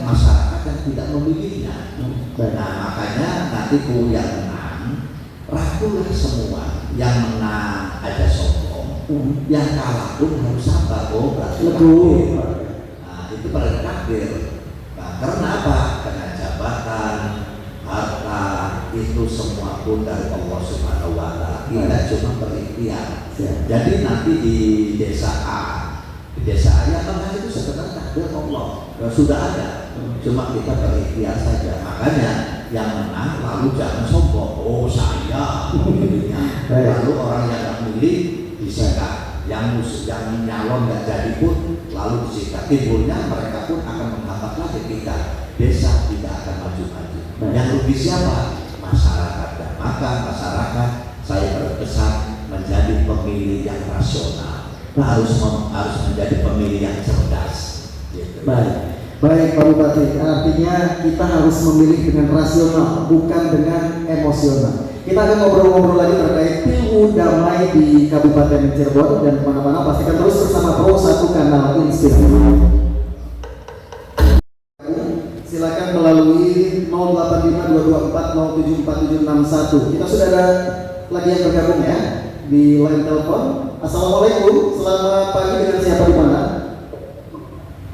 masyarakat yang tidak memilihnya. Nah makanya nanti kubu yang menang rangkullah semua. Yang menang ada sombong, yang kalah pun harus sabar. Oh berarti nah itu pada takdir. Nah, karena apa? Karena jabatan, harta itu semua pun dari Allah Subhanahu wa Ta'ala. Kita cuma berikhtiar. Jadi nanti di desa A, di desa A ya kan itu sebenarnya takdir Allah. Sudah ada, cuma kita berikhtiar saja. Makanya yang menang lalu jangan sombong. Oh saya pemilihnya. Lalu orang yang tidak milih disikat. Yang nyalon nggak jadi pun lalu disikat. Timbulnya mereka pun akan menghambat lagi kita. Desa tidak akan maju-maju. Yang rugi siapa? Masyarakat. Dan maka masyarakat, saya berpesan menjadi pemilih yang rasional. Harus menjadi pemilih yang cerdas. Gitu. Baik Pak Bupati, artinya kita harus memilih dengan rasional, bukan dengan emosional. Kita akan ngobrol-ngobrol lagi terkait Pilgub Damai di Kabupaten Cirebon, dan kemana-mana pastikan terus bersama Pro 1 Kanal Inspirasi. Silakan melalui 085224074761. Kita sudah ada lagi yang bergabung ya di line telepon. Assalamualaikum, selamat pagi, dengan siapa di mana?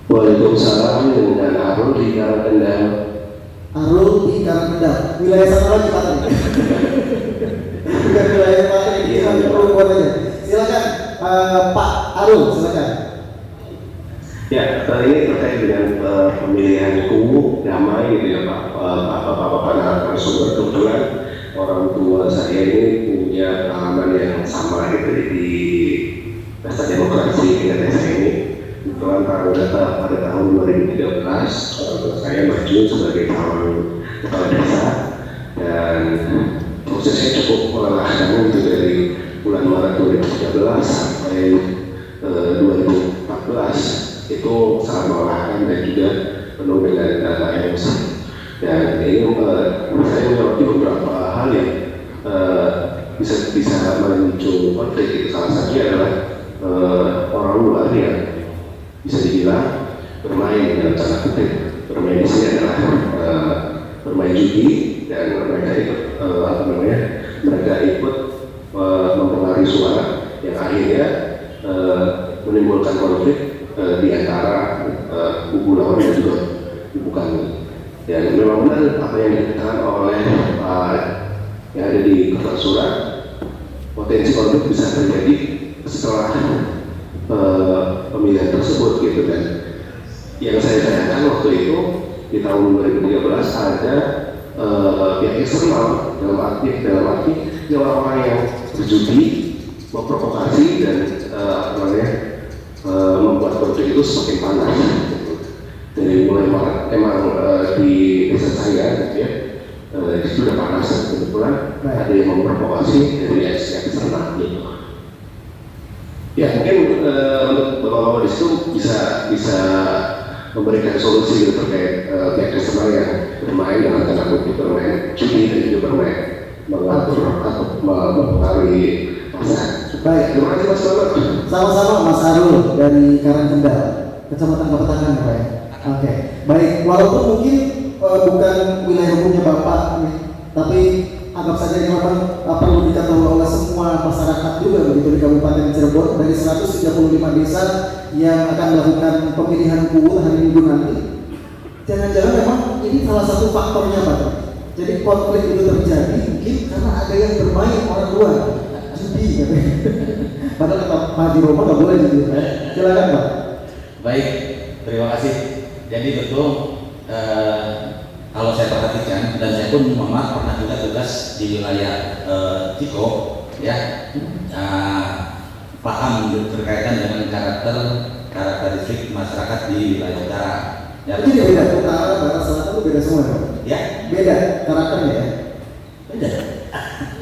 Waalaikumsalam, dengan Arul di Karangkendang. Arul di Karangkendang, wilayah sana lagi Pak. Bukan wilayah Pak, ini perempuannya. Silakan Pak Arul, silakan. Ya, ini terkait dengan pemilihan kubu damai gitu ya Pak. Bapak narasumber, kebetulan orang tua saya ini punya pengalaman yang sama gitu di pesta demokrasi di desa ini. kebetulan pada tahun 2013 saya maju sebagai calon kepala desa, dan prosesnya cukup melelahkan itu dari bulan Maret 2013 sampai 2014 itu sangat melelahkan dan juga penuh dengan emosi. Dan ini saya menyoroti beberapa hal yang bisa memicu konflik. Itu salah satunya adalah orang luar yang bisa dibilang bermain dalam tanda kutip. Bermain di sini adalah bermain judi, dan mereka ikut mempengaruhi suara yang akhirnya menimbulkan konflik di antara kubu lawan dan juga kubu kami. Dan memang benar apa yang dikatakan oleh yang ada di kertas surat, potensi konflik bisa terjadi setelah pemilihan tersebut gitu. Dan yang saya sayangkan waktu itu di tahun 2013 ada pihak eksternal, dalam arti orang-orang yang berjudi, memprovokasi dan membuat konflik itu semakin panas. Dari mulai Maret emang di desa saya gitu ya, itu sudah panas kebetulan ada yang memprovokasi dari eksternal gitu. Ya mungkin bapak-bapak di situ bisa memberikan solusi gitu terkait pihak eksternal yang bermain dengan tanda kutip bermain judi dan juga bermain mengatur atau mempengaruhi pasar. Baik, Terima kasih Mas Bapak. sama-sama Mas Arul dari Karangkendal, Kecamatan Kapetakan ya Pak ya? Oke, baik, walaupun mungkin bukan wilayah hukumnya Bapak nih, tapi anggap saja ini memang perlu diketahui oleh semua masyarakat juga begitu di Kabupaten Cirebon. Dari 135 desa yang akan melakukan pemilihan kuwu hari Minggu nanti, jangan-jangan memang ini salah satu faktornya Pak. Jadi konflik itu terjadi mungkin karena ada yang bermain orang luar, judi katanya. Padahal kata Pak Haji Roma nggak boleh judi. Silakan Pak. Baik, terima kasih. Jadi betul, kalau saya perhatikan, dan saya pun Muhammad pernah juga tugas di wilayah Ciko, ya, paham berkaitan dengan karakteristik masyarakat di wilayah utara. Ya, Jadi beda, utara, barat, selatan itu beda semua ya? Ya, Beda karakternya ya?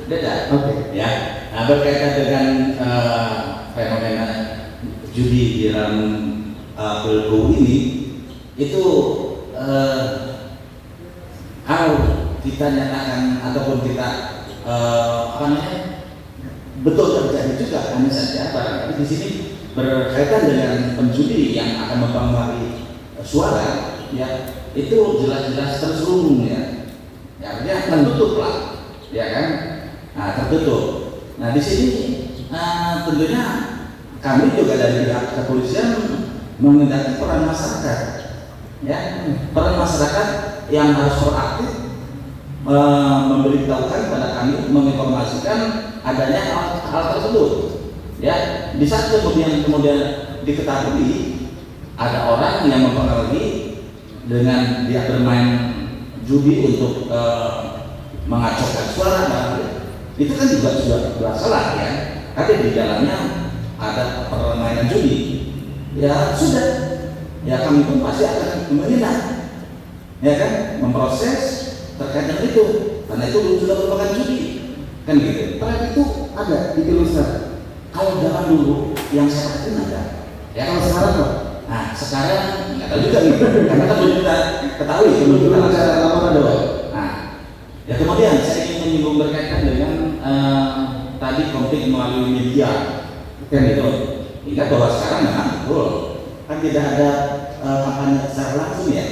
beda. Oke. Ya, nah, berkaitan dengan fenomena judi di dalam pilgub ini, itu kalau kita nyatakan ataupun kita betul terjadi juga, hanya saja barangkali di sini berkaitan dengan penjudi yang akan mempengaruhi suara, ya itu jelas-jelas terselubung ya, artinya tertutup lah, ya kan? Nah, tertutup. Nah di sini tentunya kami juga dari pihak kepolisian mengendaki peran masyarakat, ya peran masyarakat yang harus proaktif memberitahukan kepada kami, menginformasikan adanya hal tersebut. Ya, di saat kemudian diketahui ada orang yang mempengaruhi dengan dia bermain judi untuk mengacaukan suara, itu kan juga sudah salah ya. Tapi di dalamnya ada permainan judi. Ya sudah, ya kami pun pasti akan menindak, ya kan, memproses terkait dengan itu, karena itu sudah merupakan judi, kan gitu. Tren itu ada di Tilusar. Kalau zaman dulu yang saya perhatikan ada, ya Kalau sekarang Pak? Nah sekarang nggak tahu juga nih, karena kan belum kita ketahui, belum kita laporan doang. Nah, ya kemudian saya ingin menyinggung berkaitan dengan tadi konflik melalui media, kan itu. Ingat bahwa sekarang memang betul kan tidak ada kampanye secara langsung ya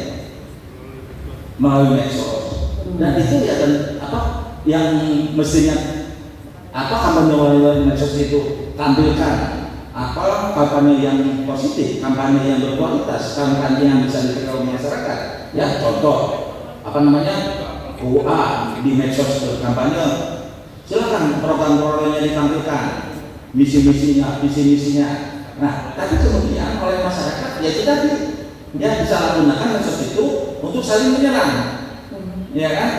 melalui medsos, dan itu ya dan apa yang mestinya kampanye melalui medsos itu tampilkan apa kampanye yang positif, kampanye yang berkualitas, kampanye yang bisa diketahui masyarakat. Ya contoh UA di medsos kampanye, silakan program-programnya ditampilkan, misi-misinya. Nah, tapi kemudian oleh masyarakat ya itu tadi ya bisa gunakan medsos itu untuk saling menyerang, ya kan?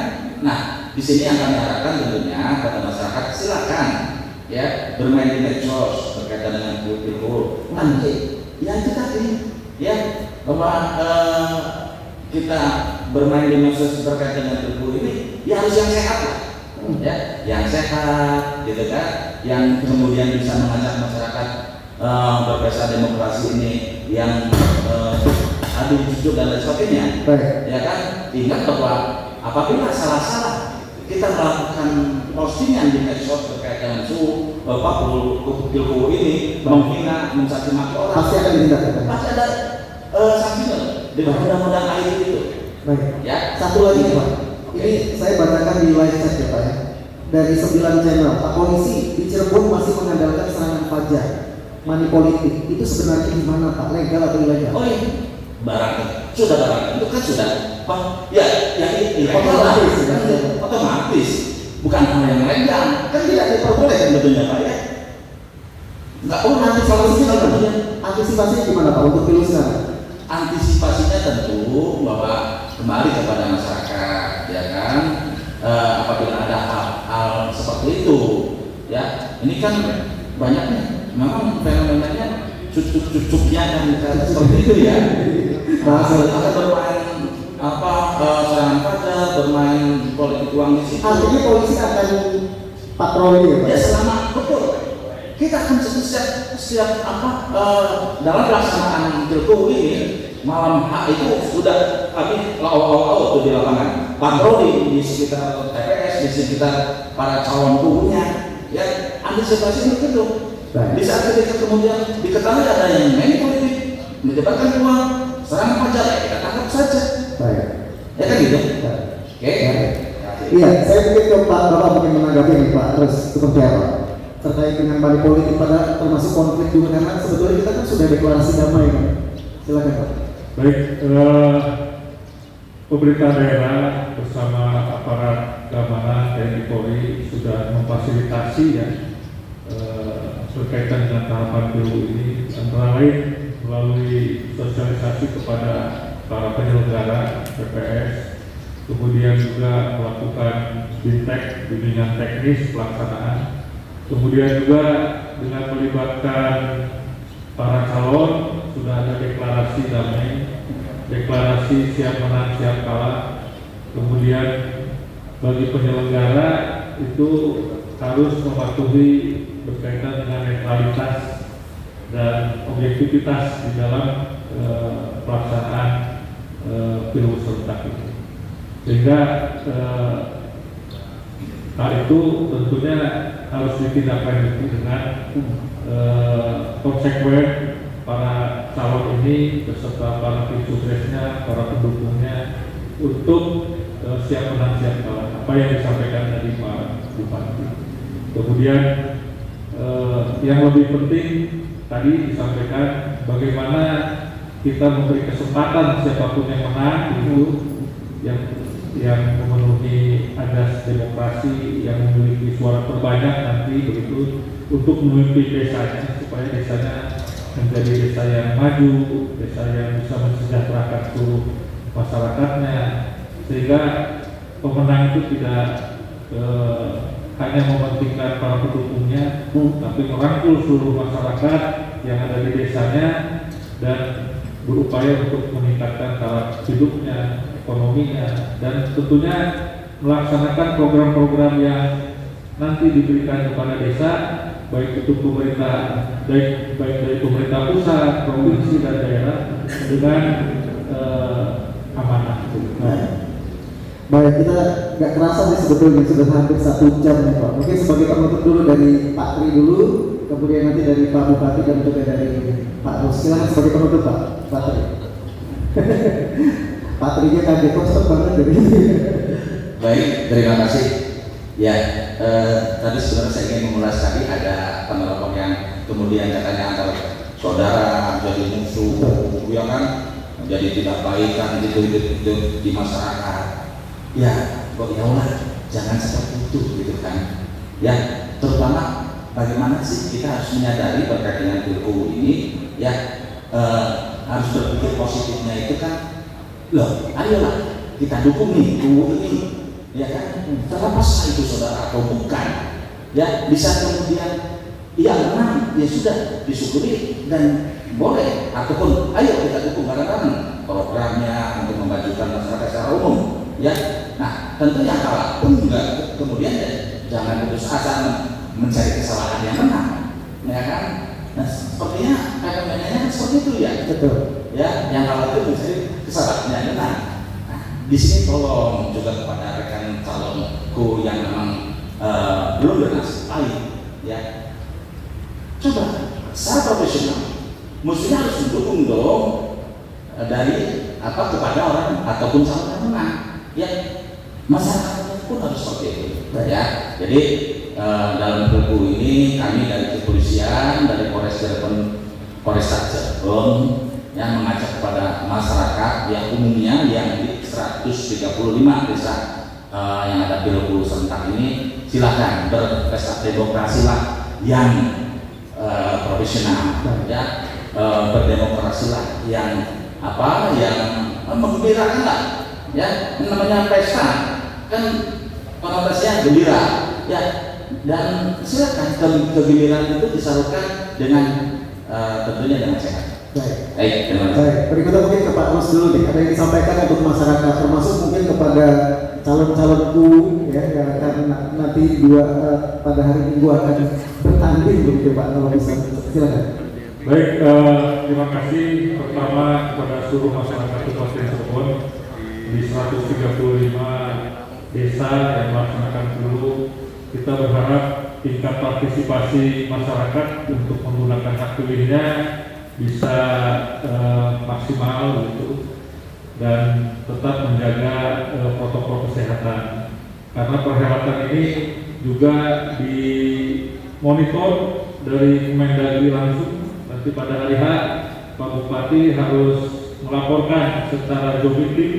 Nah, di sini yang kami harapkan tentunya kepada masyarakat, silakan ya bermain di medsos berkaitan dengan kultur nanti ya itu tadi ya bahwa kita bermain di medsos terkait dengan Pilgub ini ya harus yang sehat lah, ya, yang sehat, gitu kan, yang kemudian bisa mengajak masyarakat berpesta demokrasi ini yang adu jujur dan lain sebagainya, ya kan. Ingat bahwa apabila salah-salah kita melakukan postingan di medsos terkait dengan Pilgub ini menghina, mencaci maki orang, Pasti akan ditindak. pasti ada sanksinya dengan undang-undang IT itu. Baik. Ya, Satu lagi Pak, ini saya bacakan di live chat ya Pak ya. Dari 9 channel, Pak Polisi di Cirebon masih mengandalkan serangan fajar, money politik. Itu sebenarnya gimana Pak? Legal atau ilegal? oh iya, barang sudah barang itu kan sudah, Pak, ya ini Otomatis, ya. otomatis, bukan hal yang legal, kan tidak diperbolehkan betulnya Pak ya. Nggak Antisipasinya gimana Pak untuk pilu sekarang? Antisipasinya tentu bahwa kembali kepada masyarakat, ya kan, apabila ada hal seperti itu, ya ini kan banyaknya, memang fenomenanya cucuk-cucuknya kan seperti itu ya. Akan bermain serangan fajar, bermain politik uang di situ. Artinya polisi akan patroli ya Pak? Ya selama betul. Kita akan setiap dalam pelaksanaan Pilgub ini malam itu sudah kami awal itu di lapangan patroli di sekitar TPS, di sekitar para calon kubunya, ya antisipasi itu. Di saat ketika kemudian diketahui ada yang main politik, menyebarkan uang, serangan fajar, ya kita tangkap saja. Baik. Ya kan gitu. Oke. Iya, saya mungkin ke Pak Bapak mungkin menanggapi nih Pak, terus seperti apa? Terkait dengan money politik pada termasuk konflik juga, karena sebetulnya kita kan sudah deklarasi damai kan. Silakan Pak. Baik, pemerintah daerah bersama aparat keamanan TNI Polri sudah memfasilitasi ya berkaitan dengan tahapan Pilgub ini, antara lain melalui sosialisasi kepada para penyelenggara TPS, kemudian juga melakukan bintek, bimbingan teknis pelaksanaan, kemudian juga dengan melibatkan para calon sudah ada deklarasi damai, deklarasi siap menang siap kalah. Kemudian bagi penyelenggara itu harus mematuhi berkaitan dengan netralitas dan objektivitas di dalam pelaksanaan Pilgub serentak itu. Sehingga hal itu tentunya harus ditindaklanjuti dengan konsekuen para calon ini beserta para tim suksesnya, para pendukungnya untuk siap menang siap kalah. Apa yang disampaikan tadi Pak Bupati. Kemudian yang lebih penting tadi disampaikan bagaimana kita memberi kesempatan siapapun yang menang itu yang memenuhi asas demokrasi, yang memiliki suara terbanyak nanti begitu untuk memimpin desanya supaya desanya menjadi desa yang maju, desa yang bisa mensejahterakan seluruh masyarakatnya, sehingga pemenang itu tidak hanya mementingkan para pendukungnya, tapi merangkul seluruh masyarakat yang ada di desanya dan berupaya untuk meningkatkan taraf hidupnya, ekonominya, dan tentunya melaksanakan program-program yang nanti diberikan kepada desa, baik itu pemerintah, baik dari pemerintah pusat, provinsi dan daerah dengan amanah. Baik, kita nggak kerasa nih sebetulnya sudah hampir 1 jam nih Pak. Mungkin sebagai penutup dulu dari Pak Tri dulu, kemudian nanti dari Pak Bupati dan juga dari Pak Rus. Silahkan sebagai penutup Pak Tri. Pak Trinya kaget kok banget dari ini. Baik, terima kasih. Ya, tadi sebenarnya saya ingin mengulas tadi ada teman-teman yang kemudian katanya antara saudara jadi musuh, ya kan, jadi tidak baikan gitu di masyarakat. Ya, bagaimana? Jangan seperti itu, gitu kan? Ya, terutama bagaimana sih kita harus menyadari berkait dengan Pilgub ini, ya harus berpikir positifnya itu kan, loh, ayolah kita dukung nih Pilgub ini, ya kan? Terlepas itu saudara atau bukan, ya bisa kemudian yang menang ya sudah disyukuri dan boleh, ataupun ayo kita dukung bareng-bareng programnya untuk memajukan masyarakat secara umum ya. Nah tentu yang kalah pun juga kemudian jangan putus asa mencari kesalahan yang menang ya kan. Nah sepertinya fenomena seperti itu ya, Betul. ya yang kalah itu mencari kesalahan yang menang. Nah di sini tolong juga kepada rekan calonku yang memang belum bernasib baik ya, coba secara profesional mestinya harus mendukung dong dari kepada orang ataupun calon yang menang ya, masyarakat pun harus seperti itu ya. Jadi dalam buku ini kami dari kepolisian, dari Polres Cirebon, Polresta Cirebon yang mengajak kepada masyarakat yang umumnya yang di 135 desa yang ada pilkada serentak ini, silakan berpesta demokrasi lah yang profesional ya, berdemokrasi lah yang yang menggembirakan lah ya. Namanya pesta kan konotasinya gembira ya, dan silakan kegembiraan itu disalurkan dengan tentunya dengan sehat. Baik. Terima kasih. Baik, berikutnya mungkin ke Pak Rus dulu nih. Ada yang disampaikan untuk masyarakat, termasuk mungkin kepada calon-calonku ya yang akan nanti pada hari Minggu akan bertanding begitu Pak, kalau bisa silakan. Baik, terima kasih pertama kepada seluruh masyarakat Kabupaten Cirebon di 135 desa yang melaksanakan pemilu. Kita berharap tingkat partisipasi masyarakat untuk menggunakan hak pilihnya bisa maksimal gitu, dan tetap menjaga protokol kesehatan, karena perhelatan ini juga dimonitor dari Kemendagri langsung. Nanti pada hari H Pak Bupati harus melaporkan secara jobiting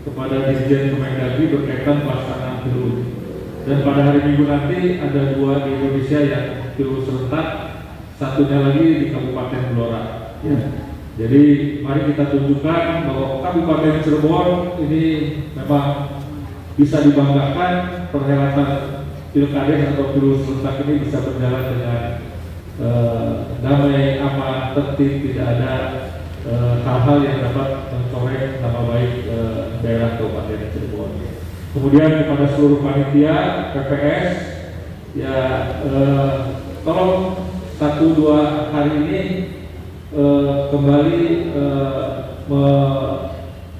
kepada Dirjen Kemendagri berkaitan pelaksanaan pemilu. Dan pada hari Minggu nanti ada 2 di Indonesia yang pemilu serentak, satunya lagi di Kabupaten Blora. Ya. Jadi mari kita tunjukkan bahwa Kabupaten Cirebon ini memang bisa dibanggakan, perhelatan pilkades atau pemilu serentak ini bisa berjalan dengan damai, aman, tertib, tidak ada hal-hal yang dapat mencoreng nama baik daerah Kabupaten Cirebon. Kemudian kepada seluruh panitia PPS ya, tolong 1-2 hari ini kembali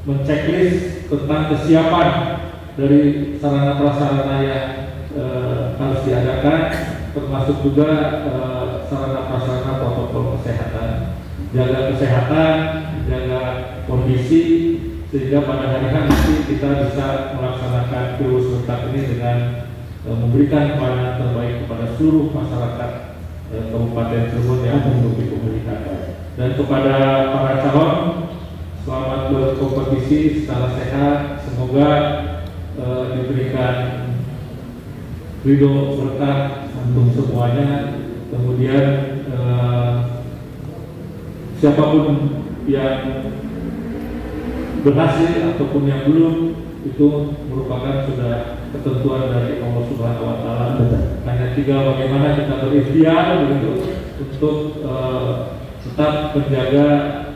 menceklis tentang kesiapan dari sarana prasarana yang harus diadakan, termasuk juga sarana prasarana protokol kesehatan. Jaga kesehatan, jaga kondisi, sehingga pada hari nanti kita bisa melaksanakan pemilu serentak ini dengan memberikan pelayanan terbaik kepada seluruh masyarakat Kabupaten Cirebon yang memiliki pemilihan. Dan kepada para calon, selamat berkompetisi secara sehat, semoga diberikan ridho berkah untuk semuanya. Kemudian siapapun yang berhasil ataupun yang belum, itu merupakan sudah ketentuan dari Allah Subhanahu wa Ta'ala. Hanya tinggal bagaimana kita berikhtiar begitu untuk tetap menjaga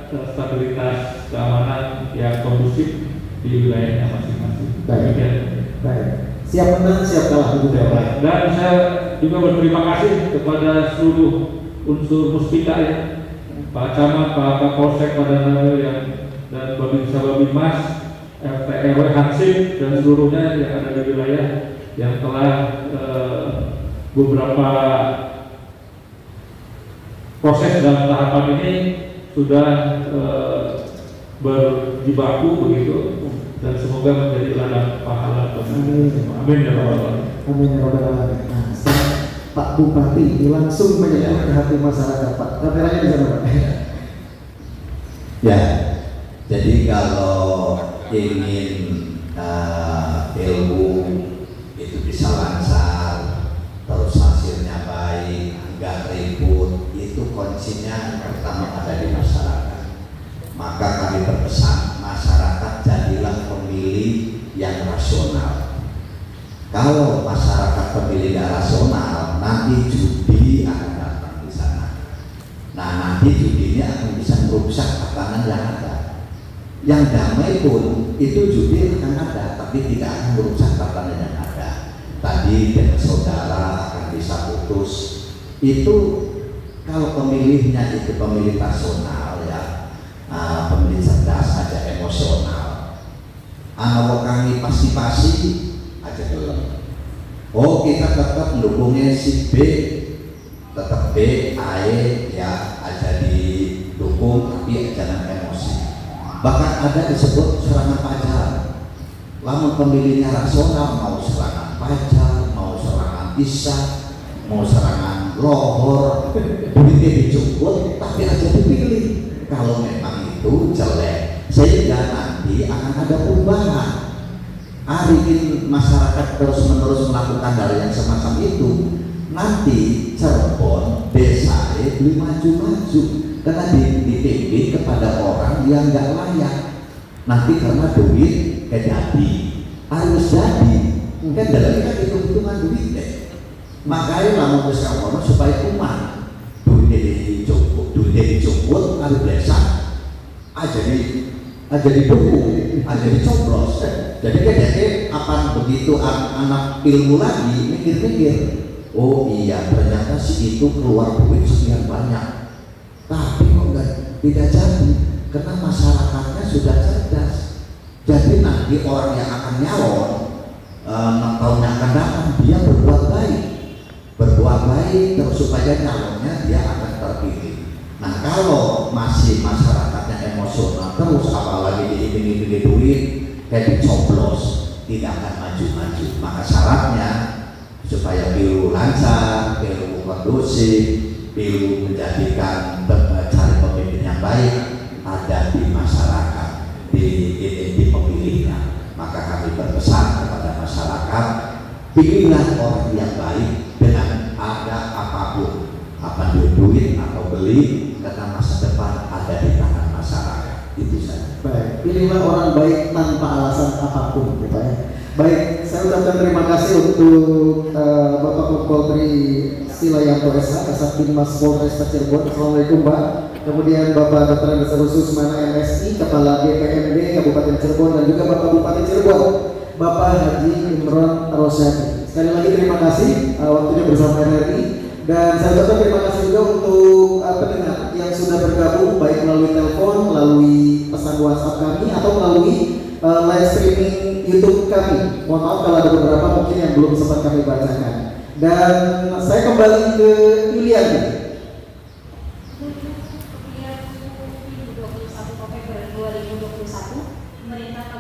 stabilitas keamanan yang kondusif di wilayahnya masing-masing. Baik. Siap menang, siap kalah begitu ya Pak. Dan saya juga berterima kasih kepada seluruh unsur Muspika ya, Pak Camat, Pak Kapolsek, Pak Danramil dan Babinsa Babinmas, RT RW Hansip dan seluruhnya yang ada di wilayah yang telah beberapa proses dalam tahapan ini sudah berjibaku begitu, dan semoga menjadi ladang pahala. Amin ya rabbal alamin. Amin ya rabbal alamin. Nah, sekarang Pak Bupati langsung menyentuh ke hati masyarakat Pak. Kameranya di sana Pak. Ya, jadi kalau ingin ilmu itu bisa lancar, terus hasilnya baik, nggak ribut, itu kuncinya pertama ada di masyarakat. Maka kami berpesan masyarakat jadilah pemilih yang rasional. Kalau masyarakat pemilih yang rasional, nanti judi akan datang. Nah nanti judi ini akan bisa merusak tatanan yang ada. Yang damai pun itu judi akan ada, tapi tidak akan merusak tatanan yang ada. Tadi dengan saudara akan bisa putus. Itu kalau pemilihnya itu pemilih rasional ya, pemilih cerdas aja emosional. Kalau kami pasti aja gelem. Oh kita tetap mendukungnya si B, tetap B, AE ya aja didukung tapi jangan emosi. Bahkan ada disebut serangan pajar. Lamun pemilihnya rasional mau serangan pajar, mau serangan isya, mau serangan lohor, duitnya dijemput tapi aja dipilih. Kalau memang itu jelek, sehingga nanti akan ada perubahan. Hari ini masyarakat terus-menerus melakukan hal yang semacam itu, nanti Cirebon, desa belum maju-maju karena dititip kepada orang yang nggak layak. Nanti karena duit jadi harus jadi, kan dalam kan hitung-hitungan duit deh. Makanya lamun besar orang supaya umat duitnya dijemput, ada desa aja didukung, aja dicoblos. Jadi kayaknya akan begitu anak ilmu lagi mikir-mikir, oh iya ternyata si itu keluar duit sekian banyak, tapi kok tidak jadi karena masyarakatnya sudah cerdas. Jadi nanti orang yang akan nyalon 6 tahun yang akan datang dia berbuat baik terus supaya nyalonnya dia akan terpilih. Nah kalau masih masyarakatnya emosional terus, apalagi diiming-imingi duit kayak dicoblos, tidak akan maju-maju. Maka syaratnya supaya pilu lancar, pilu kondusif, pilu menjadikan cari pemimpin yang baik ada di masyarakat, di pemilihnya. Maka kami berpesan kepada masyarakat, pilihlah orang yang baik dengan ada apapun, apa duit atau beli, karena masa depan ada di tangan masyarakat. Itu saja. Baik, pilihlah orang baik tanpa alasan apapun, ya Pak ya. Baik, saya ucapkan terima kasih untuk Bapak Kapolri Silayanto SH, Kasatgas Polres Cirebon. Assalamualaikum Pak. Kemudian Bapak Dr. Andes Khusus Mana MSI, Kepala BPMD Kabupaten Cirebon, dan juga Bapak Bupati Cirebon, Bapak Haji Imron Rosyadi. Sekali lagi terima kasih waktunya bersama RRI. Dan saya ucapkan terima kasih juga untuk pendengar yang sudah bergabung baik melalui telepon, melalui pesan WhatsApp kami atau melalui live streaming YouTube kami. Mohon maaf kalau ada beberapa mungkin yang belum sempat kami bacakan. Dan saya kembali ke Ilian. 21 November 2021 pemerintah